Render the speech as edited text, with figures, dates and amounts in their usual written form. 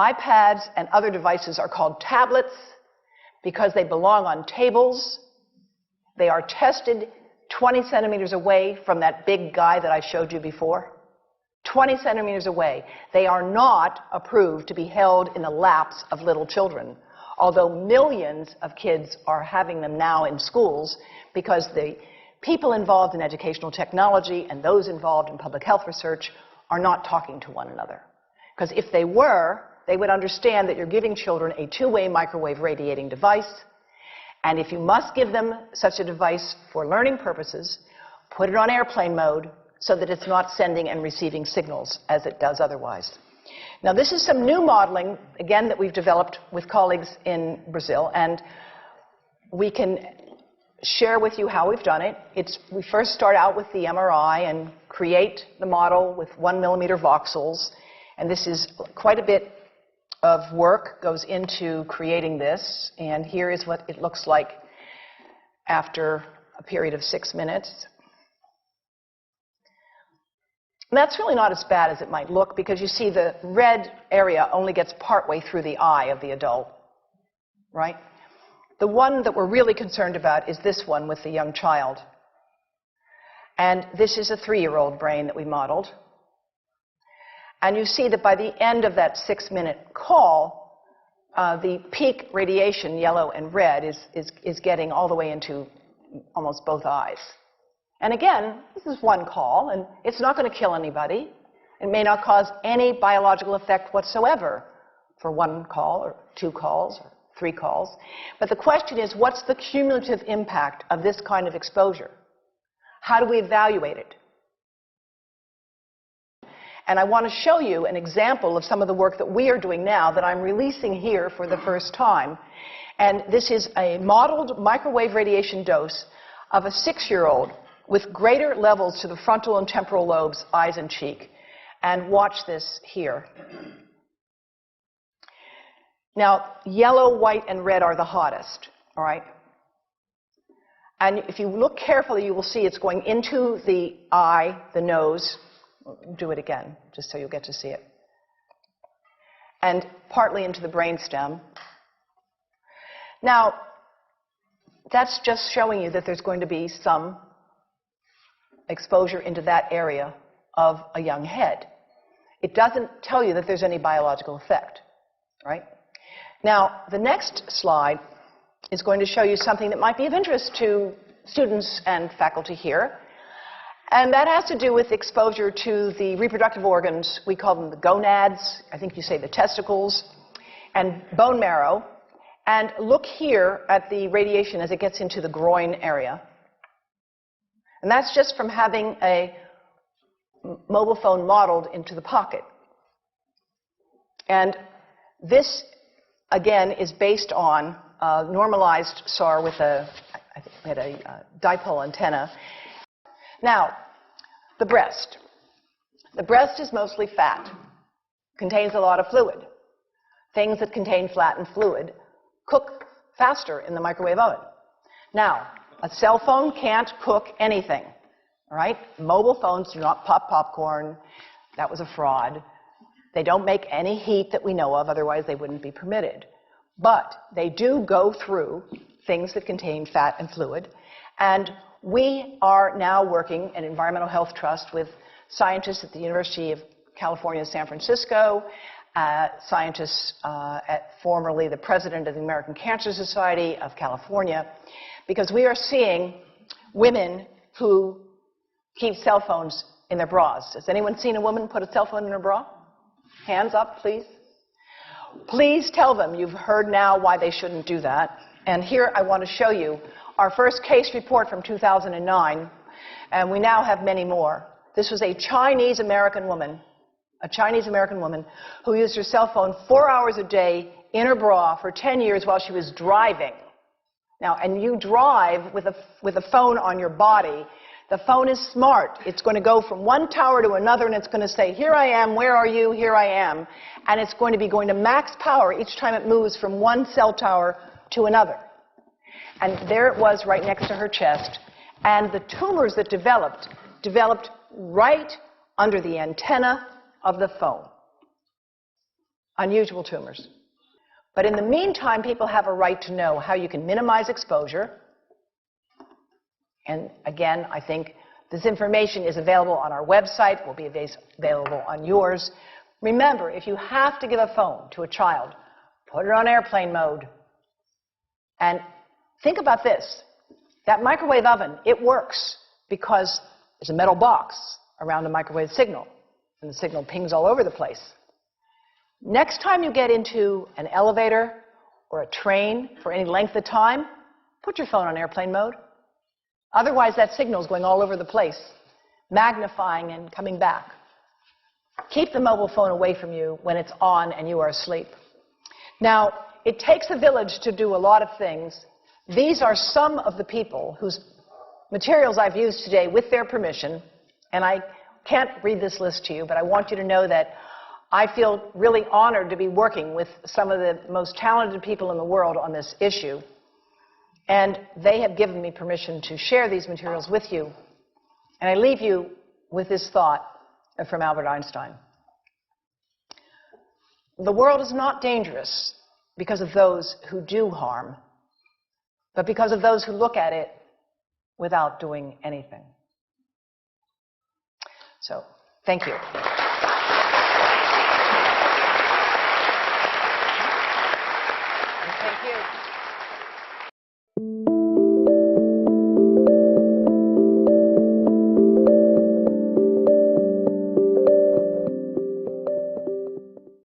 iPads and other devices are called tablets because they belong on tables. They are tested 20 centimeters away from that big guy that I showed you before. 20 centimeters away. They are not approved to be held in the laps of little children, although millions of kids are having them now in schools because the people involved in educational technology and those involved in public health research are not talking to one another. Because if they were, they would understand that you're giving children a two-way microwave radiating device, and if you must give them such a device for learning purposes, put it on airplane mode so that it's not sending and receiving signals as it does otherwise. Now, this is some new modeling, again, that we've developed with colleagues in Brazil, and we can share with you how we've done it. We first start out with the MRI and create the model with 1 millimeter voxels, and this is quite a bit of work goes into creating this, and here is what it looks like after a period of 6 minutes. And that's really not as bad as it might look, because you see the red area only gets partway through the eye of the adult, right? The one that we're really concerned about is this one with the young child. And this is a 3-year-old brain that we modeled. And you see that by the end of that 6-minute call, the peak radiation, yellow and red, is getting all the way into almost both eyes. And again, this is one call, and it's not going to kill anybody. It may not cause any biological effect whatsoever for 1 call or 2 calls or 3 calls. But the question is, what's the cumulative impact of this kind of exposure? How do we evaluate it? And I want to show you an example of some of the work that we are doing now that I'm releasing here for the first time. And this is a modeled microwave radiation dose of a 6-year-old with greater levels to the frontal and temporal lobes, eyes and cheek. And watch this here. Now, yellow, white, and red are the hottest, all right? And if you look carefully, you will see it's going into the eye, the nose. Do it again, just so you'll get to see it. And partly into the brainstem. Now, that's just showing you that there's going to be some exposure into that area of a young head. It doesn't tell you that there's any biological effect, right? Now, the next slide is going to show you something that might be of interest to students and faculty here. And that has to do with exposure to the reproductive organs. We call them the gonads. I think you say the testicles. And bone marrow. And look here at the radiation as it gets into the groin area. And that's just from having a mobile phone modeled into the pocket. And this, again, is based on a normalized SAR with I think we had a dipole antenna. Now, the breast. The breast is mostly fat, contains a lot of fluid. Things that contain fat and fluid cook faster in the microwave oven. Now, a cell phone can't cook anything, all right? Mobile phones do not pop popcorn. That was a fraud. They don't make any heat that we know of, otherwise they wouldn't be permitted. But they do go through things that contain fat and fluid. And we are now working at Environmental Health Trust with scientists at the University of California, San Francisco, scientists at formerly the president of the American Cancer Society of California, because we are seeing women who keep cell phones in their bras. Has anyone seen a woman put a cell phone in her bra? Hands up, please. Please tell them you've heard now why they shouldn't do that. And here I want to show you our first case report from 2009, and we now have many more. This was a Chinese-American woman who used her cell phone 4 hours a day in her bra for 10 years while she was driving. Now, and you drive with a phone on your body. The phone is smart. It's going to go from one tower to another, and it's going to say, here I am, where are you, here I am. And it's going to be going to max power each time it moves from one cell tower to another. And there it was right next to her chest. And the tumors that developed right under the antenna of the phone. unusual tumors. But in the meantime, people have a right to know how you can minimize exposure. And again, I think this information is available on our website, will be available on yours. Remember, if you have to give a phone to a child, put it on airplane mode. And think about this. That microwave oven, it works because there's a metal box around the microwave signal, and the signal pings all over the place. Next time you get into an elevator or a train for any length of time, put your phone on airplane mode. Otherwise, that signal is going all over the place, magnifying and coming back. Keep the mobile phone away from you when it's on and you are asleep. Now, it takes a village to do a lot of things. These are some of the people whose materials I've used today with their permission, and I can't read this list to you, but I want you to know that I feel really honored to be working with some of the most talented people in the world on this issue. And they have given me permission to share these materials with you. And I leave you with this thought from Albert Einstein. The world is not dangerous because of those who do harm, but because of those who look at it without doing anything. So, thank you. And thank you.